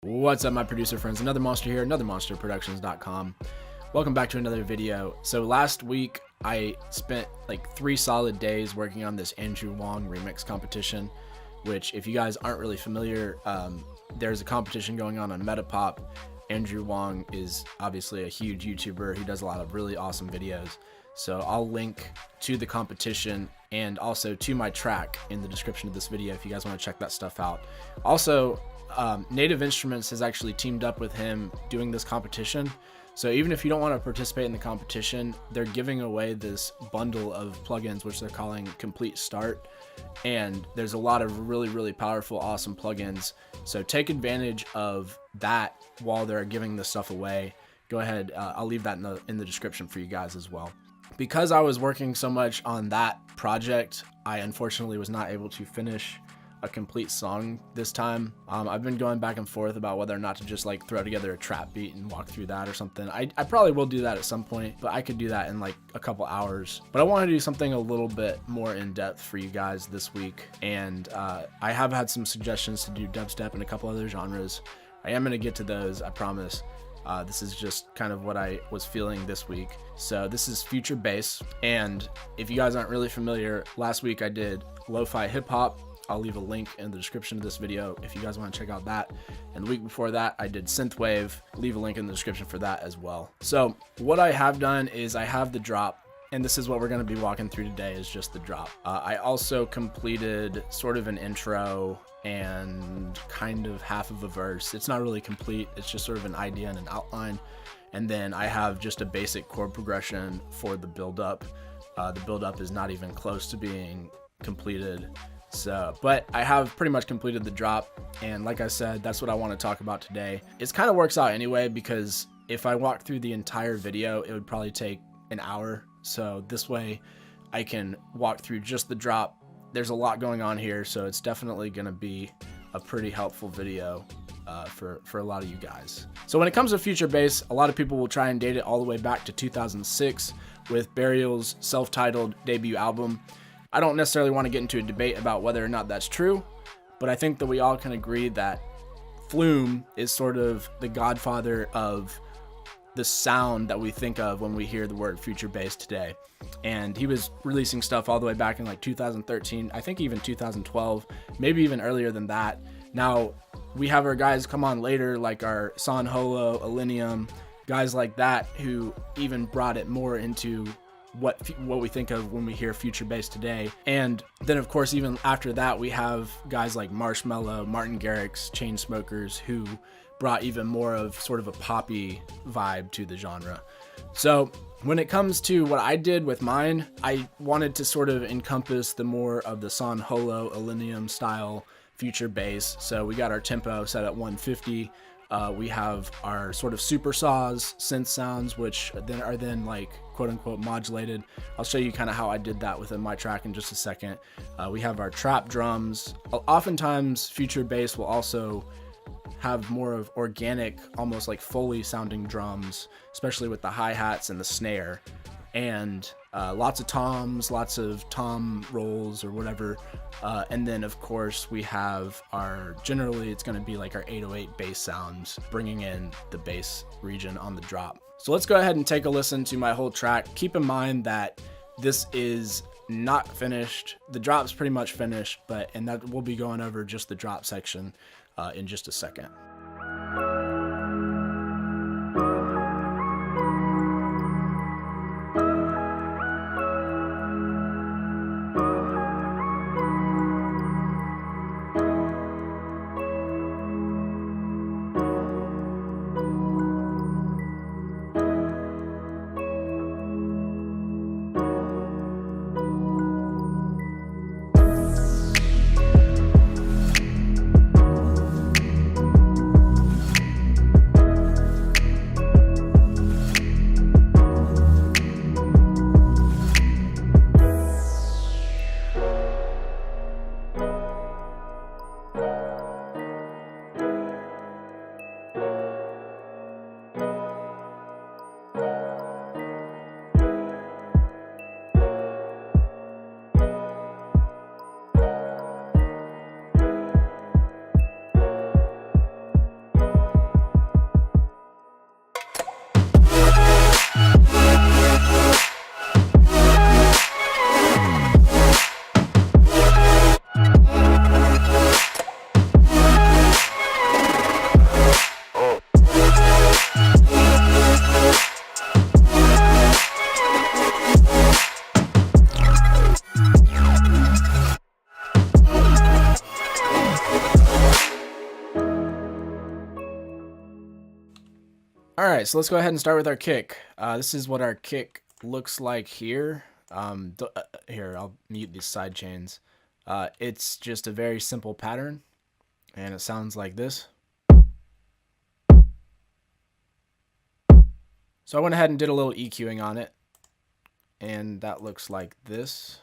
What's up, my producer friends? Another monster here, anothermonsterproductions.com. Welcome back to another video. So last week I spent like 3 solid days working on this Andrew Wong remix competition, which if you guys aren't really familiar, there's a competition going on Metapop. Andrew Wong is obviously a huge YouTuber. He does a lot of really awesome videos. So I'll link to the competition and also to my track in the description of this video if you guys want to check that stuff out. Also, Native Instruments has actually teamed up with him doing this competition. So even if you don't want to participate in the competition, they're giving away this bundle of plugins, which they're calling Complete Start. And there's a lot of really powerful, awesome plugins. So take advantage of that while they're giving this stuff away. Go ahead. I'll leave that in the description for you guys as well. Because I was working so much on that project, I unfortunately was not able to finish a complete song this time. I've been going back and forth about whether or not to just like throw together a trap beat and walk through that or something. I probably will do that at some point, but I could do that in like a couple hours. But I want to do something a little bit more in depth for you guys this week. And I have had some suggestions to do dubstep and a couple other genres. I am going to get to those, I promise. This is just kind of what I was feeling this week. So this is future bass. And if you guys aren't really familiar, last week I did lo-fi hip hop. I'll leave a link in the description of this video if you guys want to check out that. And the week before that, I did synthwave. Leave a link in the description for that as well. So what I have done is I have the drop, and this is what we're going to be walking through today, is just the drop. I also completed sort of an intro and kind of half of a verse. It's not really complete. It's just sort of an idea and an outline. And then I have just a basic chord progression for the build-up. The build-up is not even close to being completed. But I have pretty much completed the drop, and like I said, that's what I want to talk about today. It kind of works out anyway, because if I walk through the entire video, it would probably take an hour. So this way I can walk through just the drop. There's a lot going on here, so it's definitely going to be a pretty helpful video for a lot of you guys. So when it comes to future bass, a lot of people will try and date it all the way back to 2006 with Burial's self-titled debut album. I don't necessarily want to get into a debate about whether or not that's true, but I think that we all can agree that Flume is sort of the godfather of the sound that we think of when we hear the word future bass today. And he was releasing stuff all the way back in like 2013, I think even 2012, maybe even earlier than that. Now, we have our guys come on later, like our San Holo, Alinium, guys like that, who even brought it more into what we think of when we hear future bass today. And then of course, even after that, we have guys like Marshmello, Martin Garrix, Chainsmokers, who brought even more of sort of a poppy vibe to the genre. So when it comes to what I did with mine, I wanted to sort of encompass the more of the San Holo, Alinium style future bass. So we got our tempo set at 150. We have our sort of super saws synth sounds, which then are like quote unquote modulated. I'll show you kind of how I did that within my track in just a second. We have our trap drums. Oftentimes future bass will also have more of organic, almost like Foley sounding drums, especially with the hi-hats and the snare, and lots of toms, lots of tom rolls or whatever. And then of course we have generally it's going to be like our 808 bass sounds, bringing in the bass region on the drop. So let's go ahead and take a listen to my whole track. Keep in mind that this is not finished. The drop's pretty much finished, and that we'll be going over just the drop section in just a second. Alright, so let's go ahead and start with our kick. This is what our kick looks like here. Here, I'll mute these side chains. It's just a very simple pattern, and it sounds like this. So I went ahead and did a little EQing on it, and that looks like this.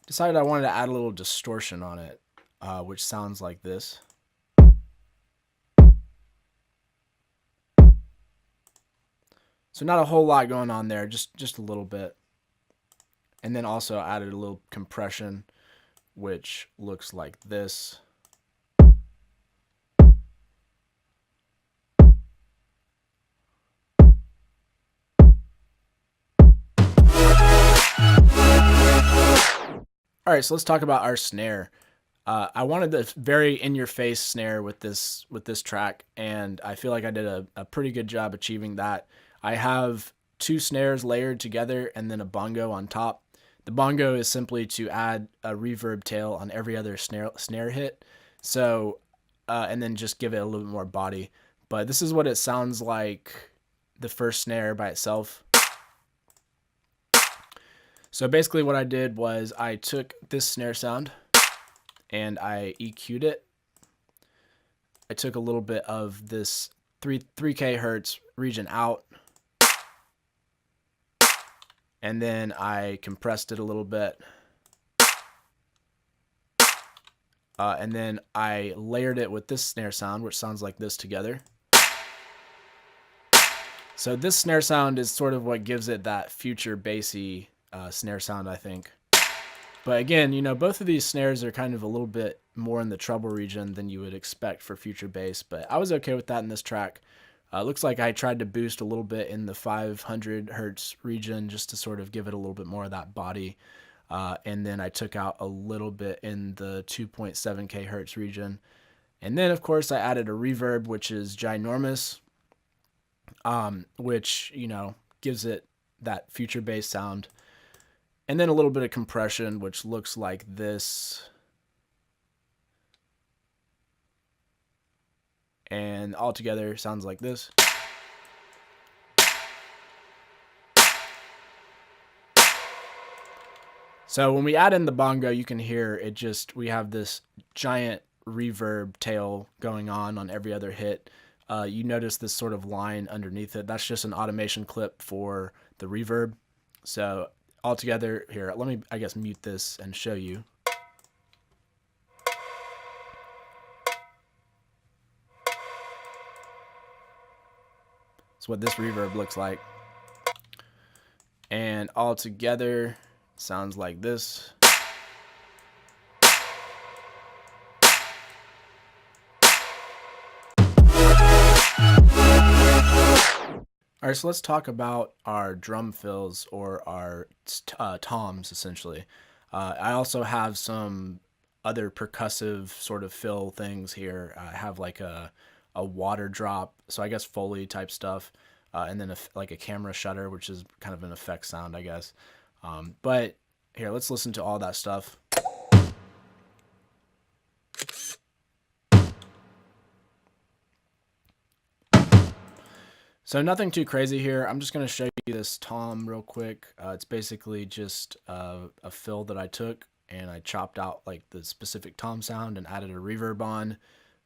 Decided I wanted to add a little distortion on it, which sounds like this. So not a whole lot going on there, just a little bit. And then also added a little compression, which looks like this. Alright, so let's talk about our snare. I wanted the very in-your-face snare with this track, and I feel like I did a pretty good job achieving that. I have two snares layered together and then a bongo on top. The bongo is simply to add a reverb tail on every other snare hit, so and then just give it a little bit more body. But this is what it sounds like, the first snare by itself. So basically what I did was I took this snare sound and I EQ'd it. I took a little bit of this 3K hertz region out, and then I compressed it a little bit, and then I layered it with this snare sound, which sounds like this together. So this snare sound is sort of what gives it that future bassy snare sound, I think. But again, you know, both of these snares are kind of a little bit more in the treble region than you would expect for future bass, but I was okay with that in this track. Looks like I tried to boost a little bit in the 500 hertz region just to sort of give it a little bit more of that body. And then I took out a little bit in the 2.7K hertz region. And then, of course, I added a reverb, which is ginormous, which, you know, gives it that future bass sound. And then a little bit of compression, which looks like this. And all together sounds like this. So when we add in the bongo, you can hear it just, we have this giant reverb tail going on every other hit. You notice this sort of line underneath it. That's just an automation clip for the reverb. So all together, here, let me, I guess, mute this and show you. That's what this reverb looks like. And all together sounds like this. All right, so let's talk about our drum fills, or our toms, essentially. I also have some other percussive sort of fill things here. I have like a water drop, so I guess Foley type stuff, and then like a camera shutter, which is kind of an effect sound, I guess. But here, let's listen to all that stuff. So nothing too crazy here. I'm just going to show you this tom real quick. It's basically just a fill that I took and I chopped out like the specific tom sound and added a reverb on.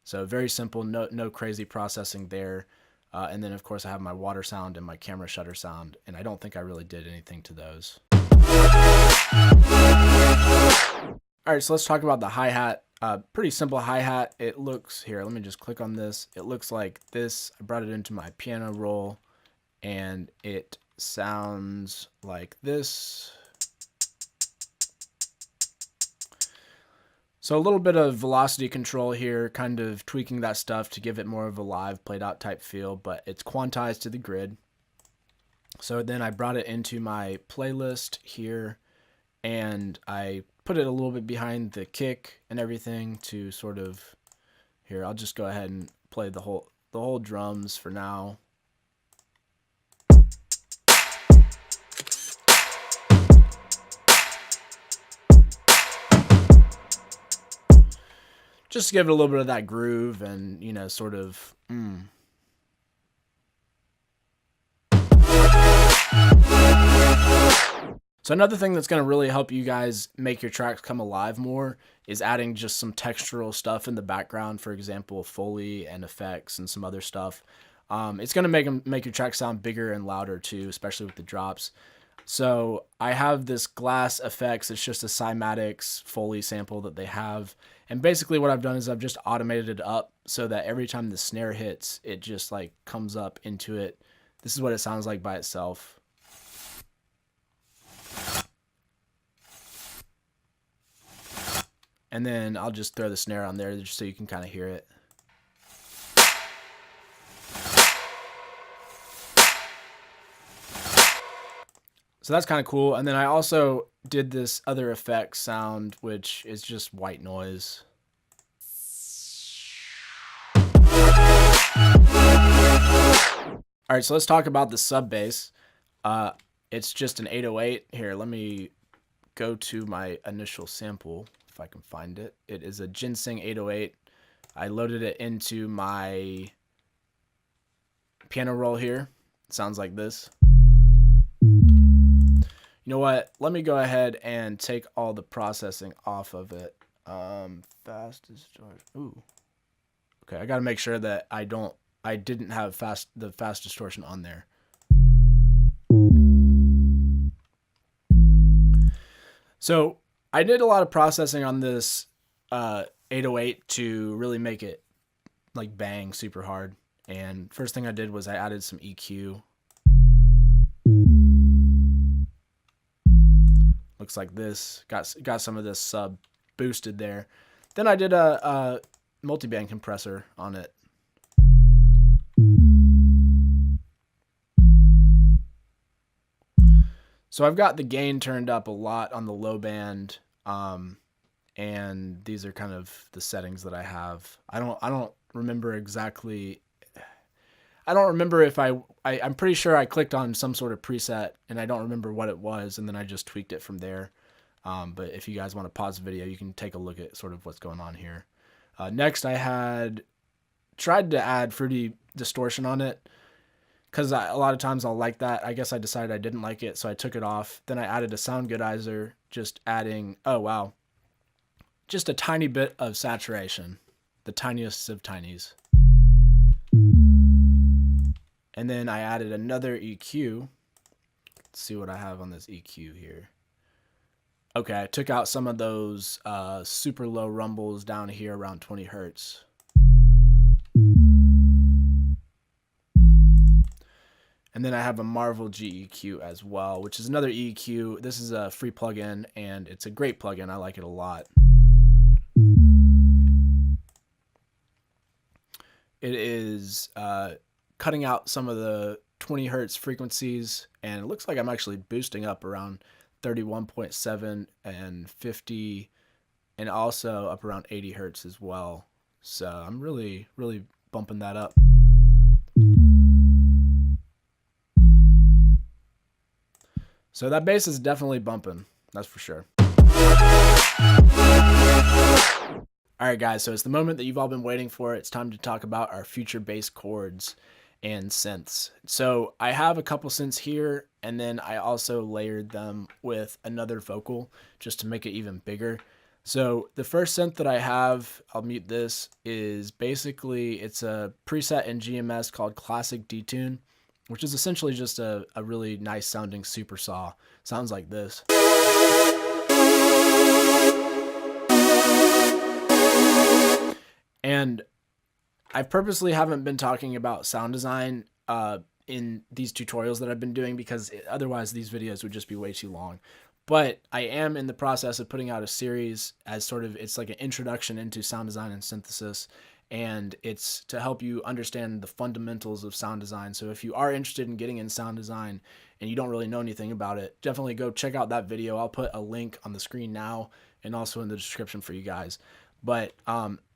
So very simple, no crazy processing there. And then of course I have my water sound and my camera shutter sound, and I don't think I really did anything to those. All right, so let's talk about the hi-hat. Pretty simple hi-hat. It looks, here, let me just click on this. It looks like this. I brought it into my piano roll, and it sounds like this. So a little bit of velocity control here, kind of tweaking that stuff to give it more of a live, played out type feel, but it's quantized to the grid. So then I brought it into my playlist here, and I put it a little bit behind the kick and everything to sort of, here, I'll just go ahead and play the whole drums for now. just to give it a little bit of that groove and, you know, sort of. So another thing that's going to really help you guys make your tracks come alive more is adding just some textural stuff in the background. For example, Foley and effects and some other stuff. It's going to make your track sound bigger and louder too, especially with the drops. So I have this Glass Effects. It's just a Cymatics Foley sample that they have. And basically what I've done is I've just automated it up so that every time the snare hits, it just like comes up into it. This is what it sounds like by itself. And then I'll just throw the snare on there just so you can kind of hear it. So that's kind of cool. And then I also did this other effect sound, which is just white noise. All right, so let's talk about the sub bass. It's just an 808. Here, let me go to my initial sample if I can find it. It is a Ginseng 808. I loaded it into my piano roll here. It sounds like this. You know what? Let me go ahead and take all the processing off of it. Fast distortion. Ooh. Okay, I got to make sure that I didn't have the fast distortion on there. So I did a lot of processing on this 808 to really make it like bang super hard. And first thing I did was I added some EQ. Looks like this. Got some of this sub boosted there. Then I did a multiband compressor on it. So I've got the gain turned up a lot on the low band, and these are kind of the settings that I have. I don't remember exactly. I don't remember if I'm pretty sure I clicked on some sort of preset and I don't remember what it was, and then I just tweaked it from there. But if you guys want to pause the video, you can take a look at sort of what's going on here. Next, I had tried to add fruity distortion on it because a lot of times I'll like that. I guess I decided I didn't like it, so I took it off. Then I added a sound goodizer, just adding, oh wow, just a tiny bit of saturation, the tiniest of tinies. And then I added another EQ. Let's see what I have on this EQ here. Okay, I took out some of those super low rumbles down here around 20 hertz. And then I have a Marvel GEQ as well, which is another EQ. This is a free plugin, and it's a great plugin. I like it a lot. It is cutting out some of the 20 hertz frequencies, and it looks like I'm actually boosting up around 31.7 and 50, and also up around 80 hertz as well. So I'm really bumping that up. So that bass is definitely bumping, that's for sure. Alright guys, so it's the moment that you've all been waiting for. It's time to talk about our future bass chords and synths. So I have a couple synths here, and then I also layered them with another vocal just to make it even bigger. So the first synth that I have, I'll mute this, is basically, it's a preset in GMS called Classic Detune, which is essentially just a really nice sounding super saw. Sounds like this. And I purposely haven't been talking about sound design in these tutorials that I've been doing because otherwise these videos would just be way too long. But I am in the process of putting out a series as sort of, it's like an introduction into sound design and synthesis, and it's to help you understand the fundamentals of sound design. So if you are interested in getting in sound design and you don't really know anything about it, definitely go check out that video. I'll put a link on the screen now and also in the description for you guys. But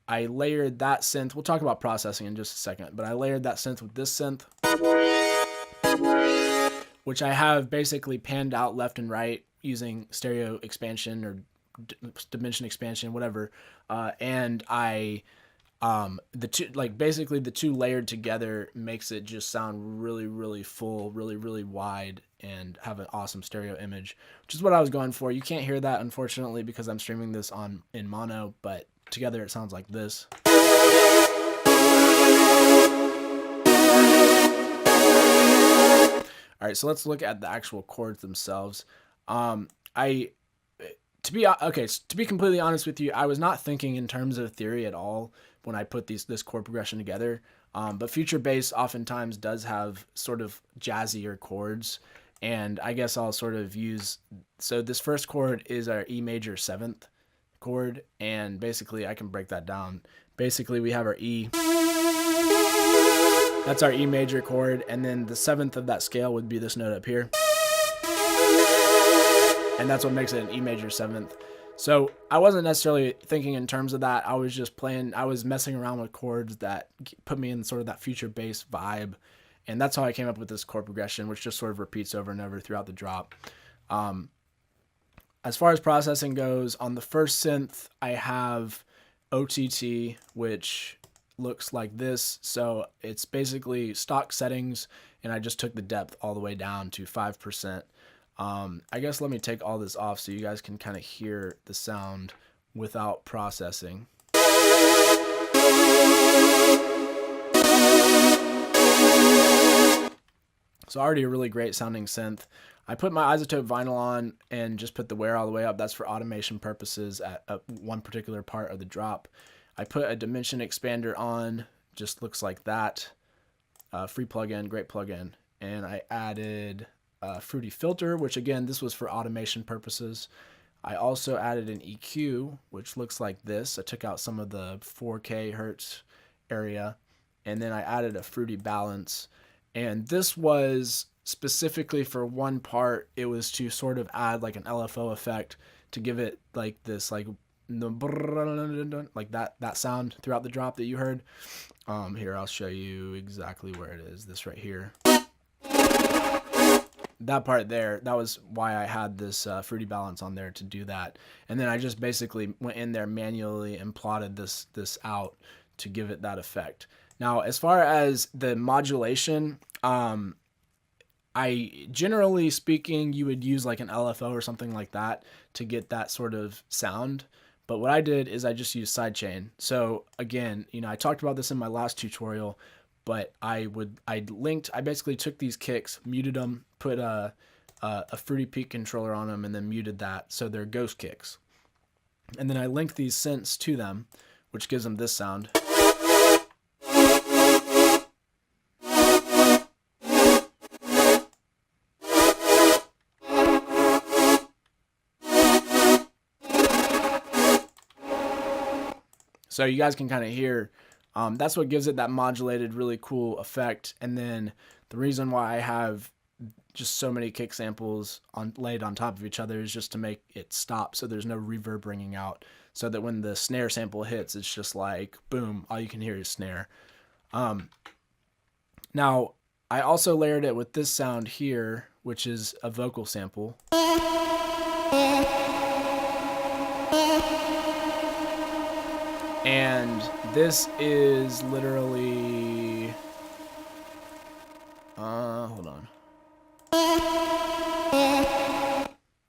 I layered that synth. We'll talk about processing in just a second, but I layered that synth with this synth, which I have basically panned out left and right using stereo expansion or dimension expansion, whatever, and I the two, like basically the two layered together makes it just sound really, really full, really, really wide, and have an awesome stereo image, which is what I was going for. You can't hear that, unfortunately, because I'm streaming this in mono, but together it sounds like this. All right, so let's look at the actual chords themselves. To be completely honest with you, I was not thinking in terms of theory at all when I put this chord progression together. But future bass oftentimes does have sort of jazzier chords, and I guess I'll sort of use. So this first chord is our E major 7th chord, and basically I can break that down. Basically, we have our E. That's our E major chord, and then the 7th of that scale would be this note up here. And that's what makes it an E major 7th. So I wasn't necessarily thinking in terms of that. I was just playing, I was messing around with chords that put me in sort of that future bass vibe. And that's how I came up with this chord progression, which just sort of repeats over and over throughout the drop. As far as processing goes, on the first synth, I have OTT, which looks like this. So it's basically stock settings, and I just took the depth all the way down to 5%. I guess let me take all this off so you guys can kind of hear the sound without processing. So already a really great sounding synth. I put my isotope vinyl on and just put the wear all the way up. That's for automation purposes at one particular part of the drop. I put a dimension expander on, just looks like that. Free plugin, great plugin. And I added a Fruity filter, which again, this was for automation purposes. I also added an EQ, which looks like this. I took out some of the 4K hertz area. And then I added a Fruity balance. And this was specifically for one part. It was to sort of add like an LFO effect to give it like this, like that sound throughout the drop that you heard. Here, I'll show you exactly where it is. This right here. That part there, that was why I had this Fruity balance on there to do that. And then I just basically went in there manually and plotted this out to give it that effect. Now, as far as the modulation, I generally speaking, you would use like an LFO or something like that to get that sort of sound. But what I did is I just used sidechain. So again, I talked about this in my last tutorial, but I basically took these kicks, muted them, put a Fruity Peak controller on them, and then muted that. So they're ghost kicks. And then I linked these synths to them, which gives them this sound. So you guys can kind of hear, that's what gives it that modulated, really cool effect. And then the reason why I have just so many kick samples laid on top of each other is just to make it stop, so there's no reverb ringing out, so that when the snare sample hits, it's just like, boom, all you can hear is snare. Now, I also layered it with this sound here, which is a vocal sample. And this is literally, hold on.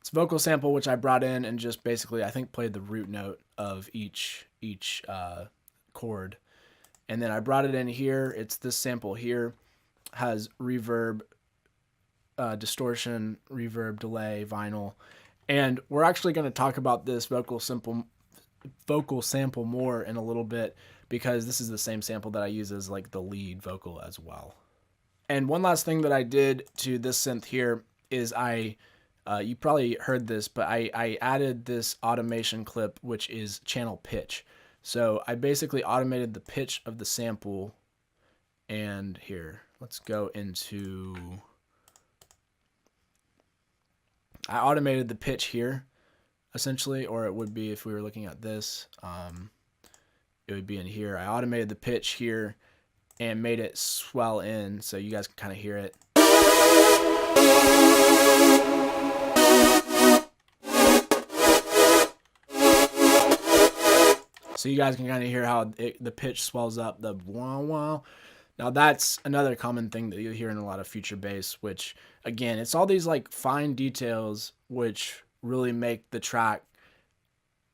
It's a vocal sample, which I brought in and just basically, I think, played the root note of each chord. And then I brought it in here. It's this sample here, has reverb, distortion, reverb, delay, vinyl. And we're actually going to talk about this vocal sample more in a little bit, because this is the same sample that I use as like the lead vocal as well. And one last thing that I did to this synth here is you probably heard this, but I added this automation clip, which is channel pitch. So I basically automated the pitch of the sample, and here, let's go into, I automated the pitch here, essentially, or it would be if we were looking at this, it would be in here. I automated the pitch here and made it swell in so you guys can kind of hear it. So you guys can kind of hear how the pitch swells up, the wah wah. Now that's another common thing that you hear in a lot of future bass, which again, it's all these like fine details which really make the track,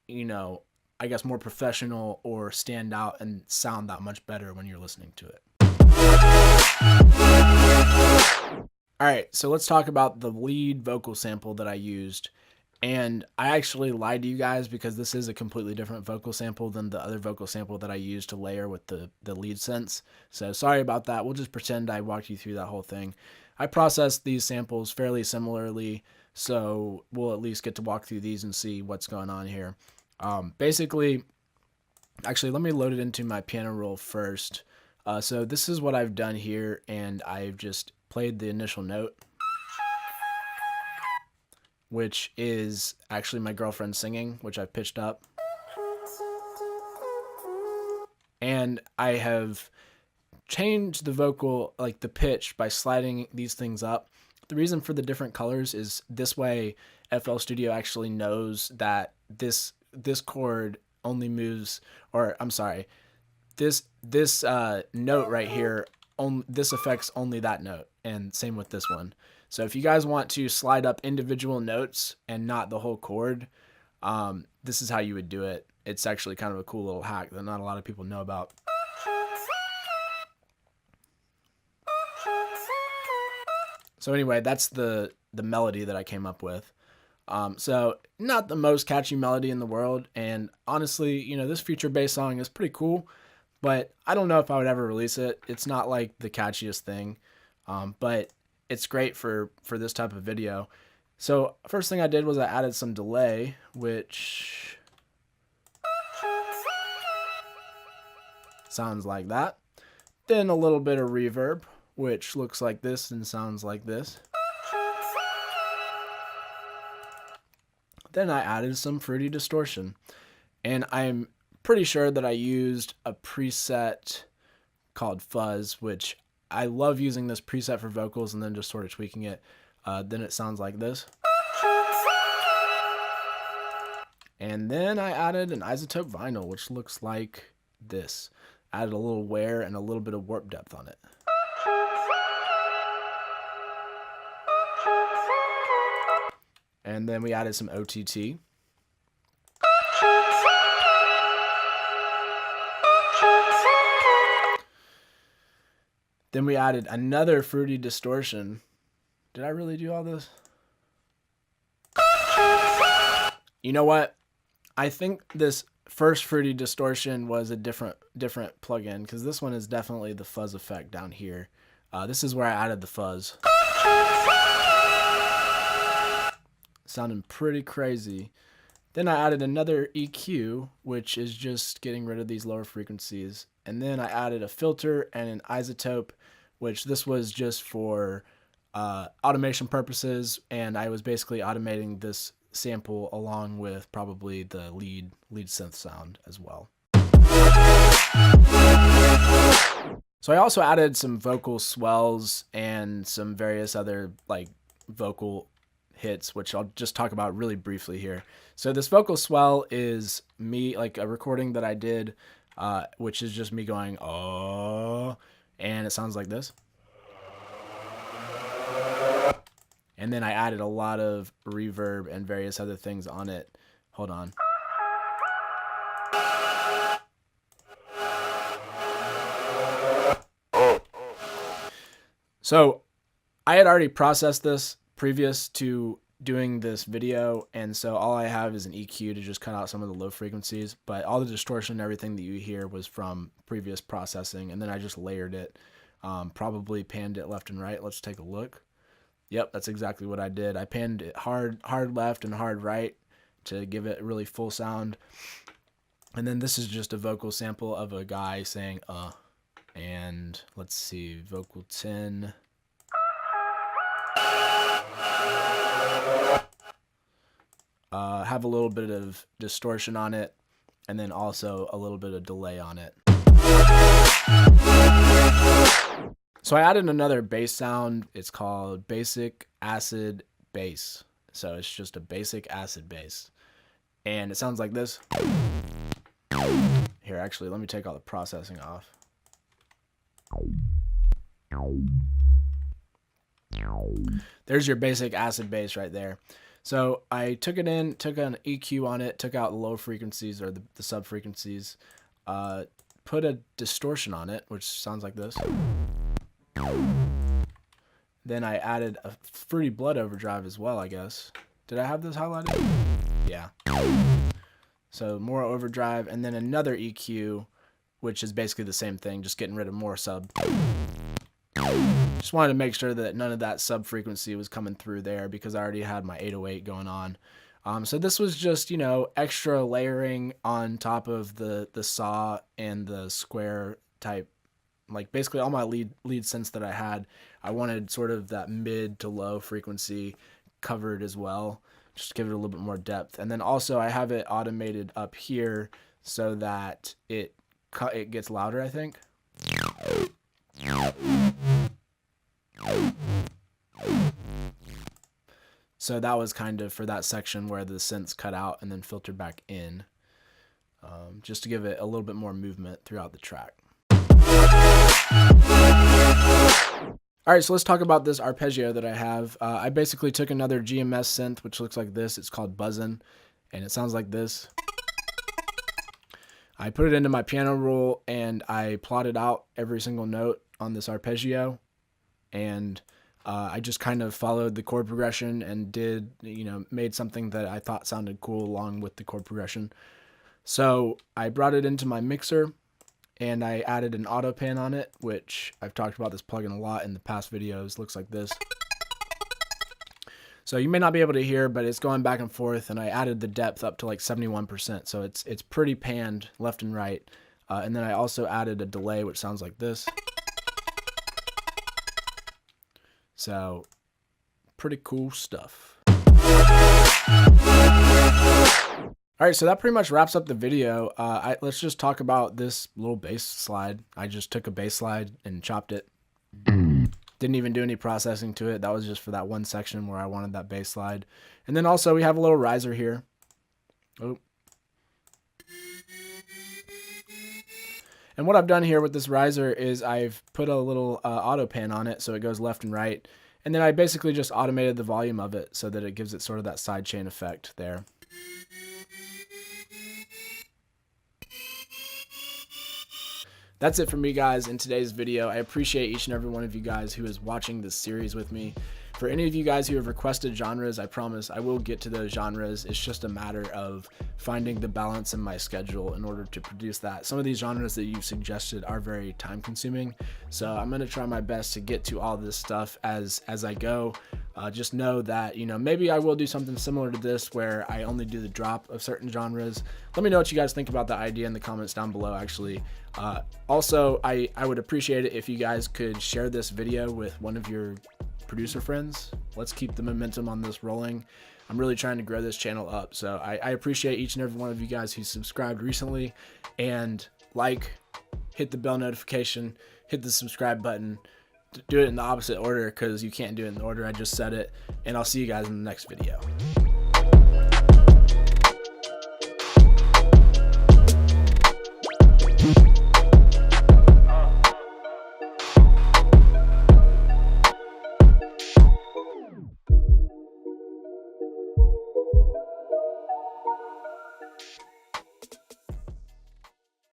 you know, I guess more professional or stand out and sound that much better when you're listening to it. All right, so let's talk about the lead vocal sample that I used. And I actually lied to you guys because this is a completely different vocal sample than the other vocal sample that I used to layer with the lead synths. So sorry about that. We'll just pretend I walked you through that whole thing. I processed these samples fairly similarly, so we'll at least get to walk through these and see what's going on here. Basically, actually, let me load it into my piano roll first. So this is what I've done here, and I've just played the initial note, which is actually my girlfriend singing, which I've pitched up. And I have changed the vocal, like the pitch, by sliding these things up. The reason for the different colors is this way FL Studio actually knows that this chord only moves, or I'm sorry, this note right here, this affects only that note, and same with this one. So if you guys want to slide up individual notes and not the whole chord, this is how you would do it. It's actually kind of a cool little hack that not a lot of people know about. So anyway, that's the melody that I came up with. So not the most catchy melody in the world, and honestly, you know, this future bass song is pretty cool, but I don't know if I would ever release it. It's not like the catchiest thing, but it's great for this type of video. So first thing I did was I added some delay, which sounds like that. Then a little bit of reverb, which looks like this and sounds like this. Then I added some fruity distortion, and I'm pretty sure that I used a preset called Fuzz, which I love using this preset for vocals and then just sort of tweaking it. Then it sounds like this. And then I added an isotope vinyl, which looks like this. Added a little wear and a little bit of warp depth on it. And then we added some OTT. Then we added another fruity distortion. Did I really do all this? You know what? I think this first fruity distortion was a different plugin, because this one is definitely the fuzz effect down here. This is where I added the fuzz. Sounding pretty crazy. Then I added another EQ, which is just getting rid of these lower frequencies. And then I added a filter and an isotope, which this was just for automation purposes, and I was basically automating this sample along with probably the lead synth sound as well. So I also added some vocal swells and some various other like vocal hits, which I'll just talk about really briefly here. So this vocal swell is me, like a recording that I did, which is just me going, oh, and it sounds like this. And then I added a lot of reverb and various other things on it. Hold on. So I had already processed this previous to doing this video, and so all I have is an EQ to just cut out some of the low frequencies, but all the distortion and everything that you hear was from previous processing, and then I just layered it, probably panned it left and right. Let's take a look. Yep, that's exactly what I did. I panned it hard left and hard right to give it a really full sound. And then this is just a vocal sample of a guy saying and let's see, vocal 10. Have a little bit of distortion on it, and then also a little bit of delay on it. So I added another bass sound. It's called Basic Acid Bass. So it's just a basic acid bass. And it sounds like this. Here, actually, let me take all the processing off. There's your basic acid bass right there. So I took it in, took an EQ on it, took out the low frequencies or the sub frequencies, put a distortion on it, which sounds like this. Then I added a Fruity Blood overdrive as well, I guess. Did I have this highlighted? Yeah. So more overdrive, and then another EQ, which is basically the same thing, just getting rid of more sub. Just wanted to make sure that none of that sub frequency was coming through there because I already had my 808 going on. So this was just, you know, extra layering on top of the saw and the square type, like basically all my lead synths that I had. I wanted sort of that mid to low frequency covered as well, just to give it a little bit more depth. And then also I have it automated up here so that it gets louder, I think. So that was kind of for that section where the synths cut out and then filtered back in, just to give it a little bit more movement throughout the track. All right, so let's talk about this arpeggio that I have. I basically took another GMS synth, which looks like this. It's called Buzzin', and it sounds like this. I put it into my piano roll, and I plotted out every single note on this arpeggio, and I just kind of followed the chord progression and did, you know, made something that I thought sounded cool along with the chord progression. So I brought it into my mixer, and I added an auto pan on it, which I've talked about this plugin a lot in the past videos. Looks like this. So you may not be able to hear, but it's going back and forth, and I added the depth up to like 71%. So it's pretty panned left and right. And then I also added a delay, which sounds like this. So pretty cool stuff. All right, so that pretty much wraps up the video. Let's just talk about this little bass slide. I just took a bass slide and chopped it. Didn't even do any processing to it. That was just for that one section where I wanted that bass slide. And then also we have a little riser here. Oh. And what I've done here with this riser is I've put a little auto pan on it so it goes left and right. And then I basically just automated the volume of it so that it gives it sort of that sidechain effect there. That's it for me, guys, in today's video. I appreciate each and every one of you guys who is watching this series with me. For any of you guys who have requested genres, I promise I will get to those genres. It's just a matter of finding the balance in my schedule in order to produce that. Some of these genres that you've suggested are very time consuming, so I'm going to try my best to get to all this stuff as I go. Just know that, you know, maybe I will do something similar to this where I only do the drop of certain genres. Let me know what you guys think about the idea in the comments down below, actually. Also, I would appreciate it if you guys could share this video with one of your producer friends. Let's keep the momentum on this rolling. I'm really trying to grow this channel up, so I appreciate each and every one of you guys who subscribed recently, and hit the bell notification, hit the subscribe button. Do it in the opposite order because you can't do it in the order I just said it, and I'll see you guys in the next video.